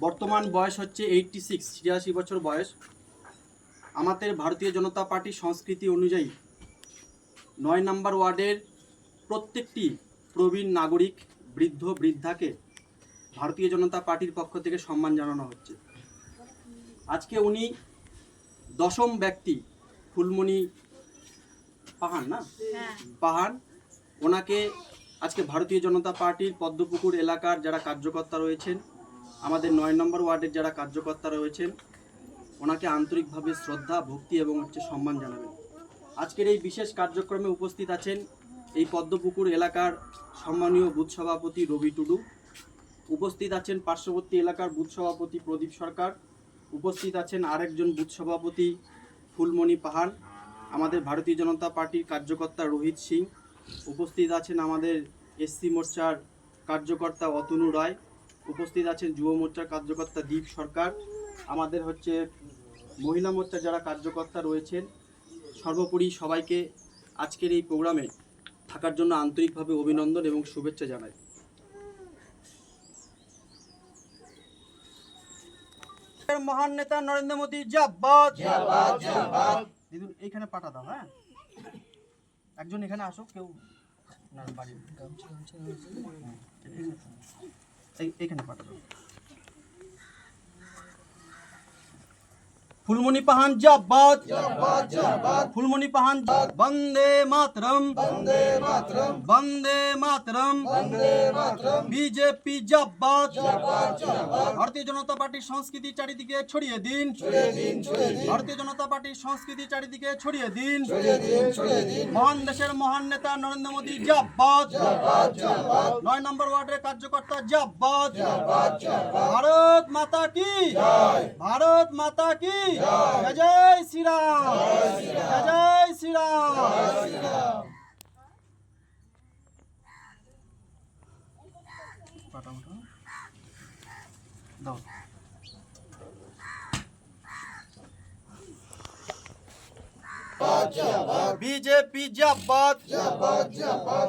বর্তমান বয়স হচ্ছে 86 বছর বয়স। আমাদের ভারতীয় জনতা পার্টির সংস্কৃতি অনুযায়ী 9 নম্বর ওয়ার্ডের প্রত্যেকটি প্রবীণ নাগরিক বৃদ্ধ বৃদ্ধাকে ভারতীয় জনতা পার্টির পক্ষ থেকে সম্মান জানানো হচ্ছে। আজকে উনি দশম ব্যক্তি, ফুলমণি পাহাড় পাহাড়, ওনাকে আজকে ভারতীয় জনতা পার্টির পদ্মপুকুর এলাকার যারা কার্যকর্তা রয়েছেন, আমাদের 9 নম্বর ওয়ার্ডের যারা কার্যকর্তা রয়েছেন, ওনাকে আন্তরিকভাবে শ্রদ্ধা ভক্তি এবং সম্মান জানাবেন। আজকের এই বিশেষ কার্যক্রমে উপস্থিত আছেন এই পদ্মপুকুর এলাকার সম্মানীয় বুথ সভাপতি রবি টুডু, উপস্থিত আছেন পার্শ্ববর্তী এলাকার বুথ সভাপতি প্রদীপ সরকার, উপস্থিত আছেন আরেকজন বুথ সভাপতি ফুলমণি পাহাড়, আমাদের ভারতীয় জনতা পার্টির কার্যকর্তা রোহিত সিং, উপস্থিত আছেন আমাদের এসসি মোর্চার কার্যকর্তা অতনু রায়, উপস্থিত আছেন যুব মোর্চার কার্যকর্তা দীপ সরকার, আমাদের মহিলা মোর্চার যারা কার্যকর্তা রয়েছেন। সর্বোপরি সবাইকে আজকের এই প্রোগ্রামে থাকার জন্য আন্তরিকভাবে অভিনন্দন এবং শুভেচ্ছা জানাই। মহান নেতা নরেন্দ্র মোদী জিন্দাবাদ। দিদুন এইখানে পাঠা দাও। হ্যাঁ, একজন এখানে আসো, কেউ এইখানে পাঠা দাও। ফুলমণি পাহান জিন্দাবাদ, ফুলমণি পাহান বন্দে মাতরম, বন্দে মাতরম, বিজেপি জিন্দাবাদ। ভারতীয় জনতা পার্টির সংস্কৃতি চারিদিকে ছড়িয়ে দিন, ভারতীয় জনতা পার্টির সংস্কৃতি চারিদিকে ছড়িয়ে দিন। মহান দেশের মহান নেতা নরেন্দ্র মোদী জিন্দাবাদ। 9 নম্বর ওয়ার্ডের কার্যকর্তা জিন্দাবাদ। ভারত মাতা কি, ভারত মাতা কি, জয় জয় শ্রীরাম, জয় জয় শ্রীরাম। বিজেপি জিন্দাবাদ।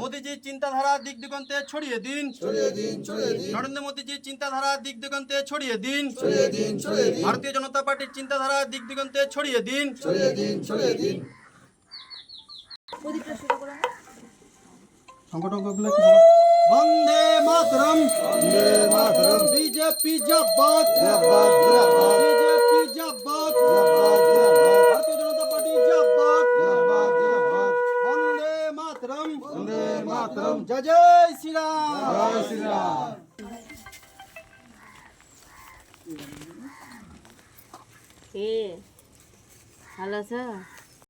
মোদীজির চিন্তাধারা দিক দিগন্তে ছড়িয়ে দিন, নরেন্দ্র মোদীজির চিন্তাধারা দিক দিগন্তে ছড়িয়ে দিন, ভারতীয় জনতা পার্টির চিন্তাধারা দিক দিগন্তে ছড়িয়ে দিন। বন্দে মাতরম, বিজেপি জিন্দাবাদ, বিজেপি জিন্দাবাদ, ভারতীয় জনতা পার্টি জিন্দাবাদ, বন্দে মাতরম, বন্দে মাতরম, জয় জয় শ্রীরাম, জয় শ্রীরাম। ভালো আছো?